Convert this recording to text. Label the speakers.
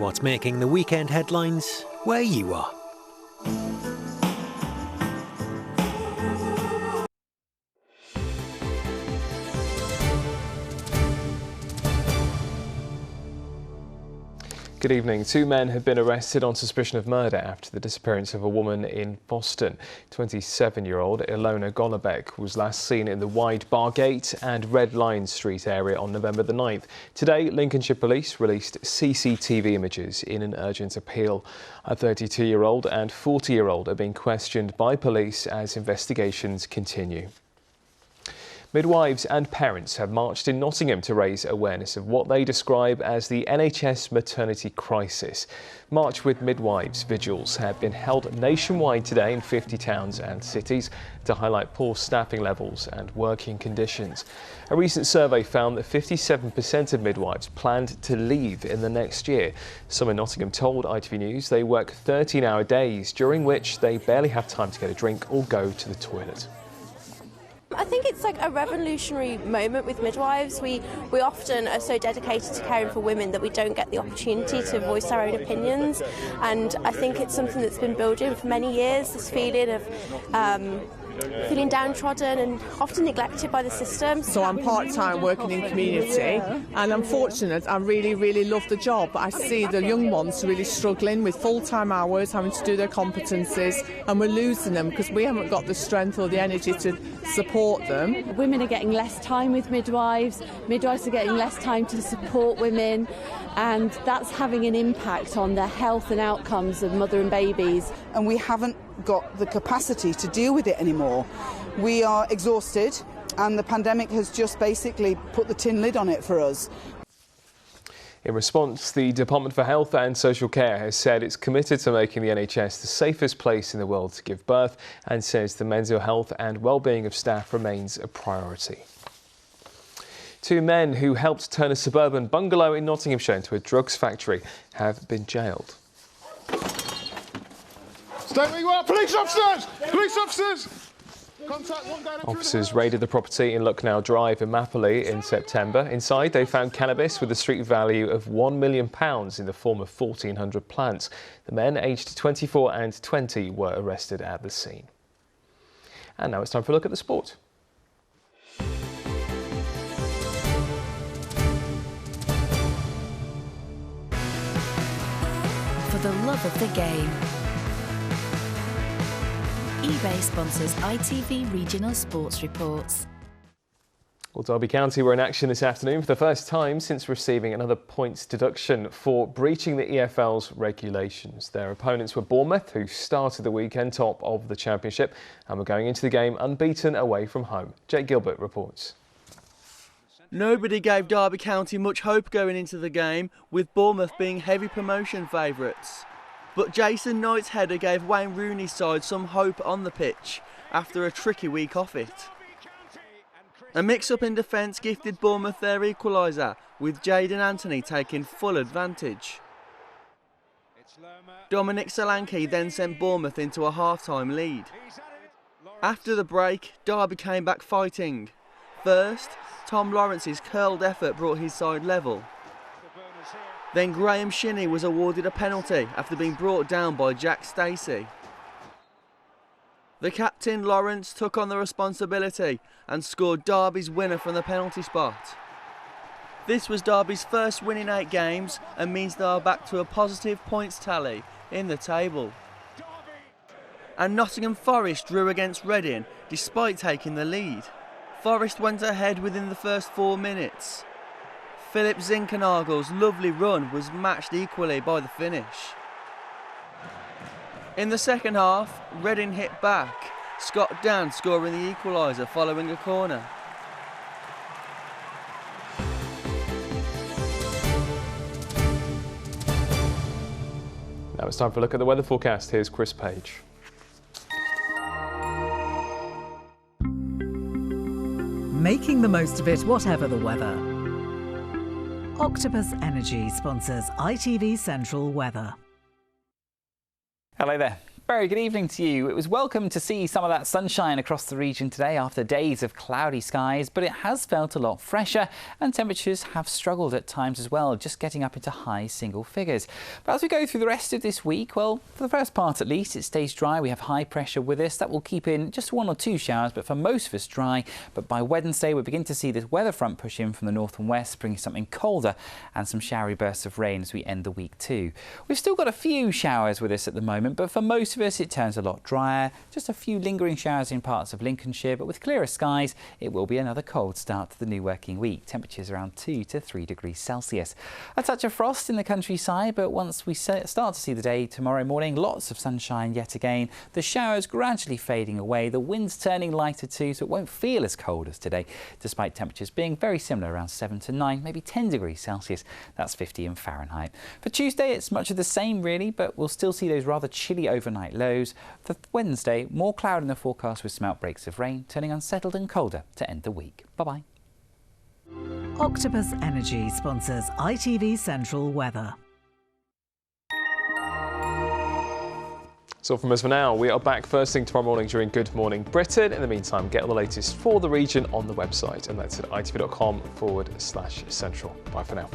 Speaker 1: What's making the weekend headlines where you are.
Speaker 2: Good evening. Two men have been arrested on suspicion of murder after the disappearance of a woman in Boston. 27-year-old Ilona Golubec was last seen in the Wide Bargate and Red Lion Street area on November the 9th. Today, Lincolnshire Police released CCTV images in an urgent appeal. A 32-year-old and 40-year-old are being questioned by police as investigations continue. Midwives and parents have marched in Nottingham to raise awareness of what they describe as the NHS maternity crisis. March with Midwives vigils have been held nationwide today in 50 towns and cities to highlight poor staffing levels and working conditions. A recent survey found that 57% of midwives planned to leave in the next year. Some in Nottingham told ITV News they work 13-hour days, during which they barely have time to get a drink or go to the toilet.
Speaker 3: I think it's like a revolutionary moment with midwives. We often are so dedicated to caring for women that we don't get the opportunity to voice our own opinions, and I think it's something that's been building for many years, this feeling of feeling downtrodden and often neglected by the system.
Speaker 4: So I'm part-time working in community, and I'm fortunate. I really love the job, but I see the young ones really struggling with full-time hours, having to do their competencies, and we're losing them because we haven't got the strength or the energy to support them.
Speaker 5: Women are getting less time with midwives, midwives are getting less time to support women, and that's having an impact on the health and outcomes of mother and babies.
Speaker 6: And we haven't got the capacity to deal with it anymore. We are exhausted, and the pandemic has just basically put the tin lid on it for us.
Speaker 2: In response, the Department for Health and Social Care has said it's committed to making the NHS the safest place in the world to give birth, and says the mental health and well-being of staff remains a priority. Two men who helped turn a suburban bungalow in Nottinghamshire into a drugs factory have been jailed.
Speaker 7: Stay where you are! Police officers! Police officers!
Speaker 2: Officers raided the property in Lucknow Drive in Mapley in September. Inside, they found cannabis with a street value of £1 million in the form of 1,400 plants. The men, aged 24 and 20, were arrested at the scene. And now it's time for a look at the sport.
Speaker 8: For the love of the game. eBay sponsors ITV Regional Sports Reports.
Speaker 2: Well, Derby County were in action this afternoon for the first time since receiving another points deduction for breaching the EFL's regulations. Their opponents were Bournemouth, who started the weekend top of the Championship and were going into the game unbeaten away from home. Jake Gilbert reports.
Speaker 9: Nobody gave Derby County much hope going into the game, with Bournemouth being heavy promotion favourites. But Jason Knight's header gave Wayne Rooney's side some hope on the pitch after a tricky week off it. A mix-up in defence gifted Bournemouth their equaliser, with Jayden Anthony taking full advantage. Dominic Solanke then sent Bournemouth into a half-time lead. After the break, Derby came back fighting. First, Tom Lawrence's curled effort brought his side level. Then Graham Shinney was awarded a penalty after being brought down by Jack Stacey. The captain, Lawrence, took on the responsibility and scored Derby's winner from the penalty spot. This was Derby's first win in 8 games and means they are back to a positive points tally in the table. And Nottingham Forest drew against Reading despite taking the lead. Forest went ahead within the first 4 minutes. Philip Zinkernagel's lovely run was matched equally by the finish. In the second half, Reading hit back, Scott Dan scoring the equaliser following a corner.
Speaker 2: Now it's time for a look at the weather forecast. Here's Chris Page.
Speaker 10: Making the most of it, whatever the weather. Octopus Energy sponsors ITV Central Weather.
Speaker 11: Hello there. Very good evening to you. It was welcome to see some of that sunshine across the region today after days of cloudy skies, but it has felt a lot fresher and temperatures have struggled at times as well, just getting up into high single figures. But as we go through the rest of this week, well, for the first part at least, it stays dry. We have high pressure with us. That will keep in just 1 or 2 showers, but for most of us dry. But by Wednesday, we begin to see this weather front push in from the north and west, bringing something colder and some showery bursts of rain as we end the week too. We've still got a few showers with us at the moment, but for most of us it turns a lot drier. Just a few lingering showers in parts of Lincolnshire, but with clearer skies it will be another cold start to the new working week. Temperatures around 2 to 3 degrees Celsius. A touch of frost in the countryside, but once we start to see the day tomorrow morning, lots of sunshine yet again. The showers gradually fading away, the winds turning lighter too, so it won't feel as cold as today, despite temperatures being very similar, around 7 to 9, maybe 10 degrees Celsius. That's 50 in Fahrenheit. For Tuesday it's much of the same really, but we'll still see those rather chilly overnight lows. For Wednesday, more cloud in the forecast with some outbreaks of rain, turning unsettled and colder to end the week. Bye-bye.
Speaker 10: Octopus Energy sponsors ITV Central Weather.
Speaker 2: So from us for now, we are back first thing tomorrow morning during Good Morning Britain. In the meantime, get all the latest for the region on the website, and that's at itv.com/central. Bye for now.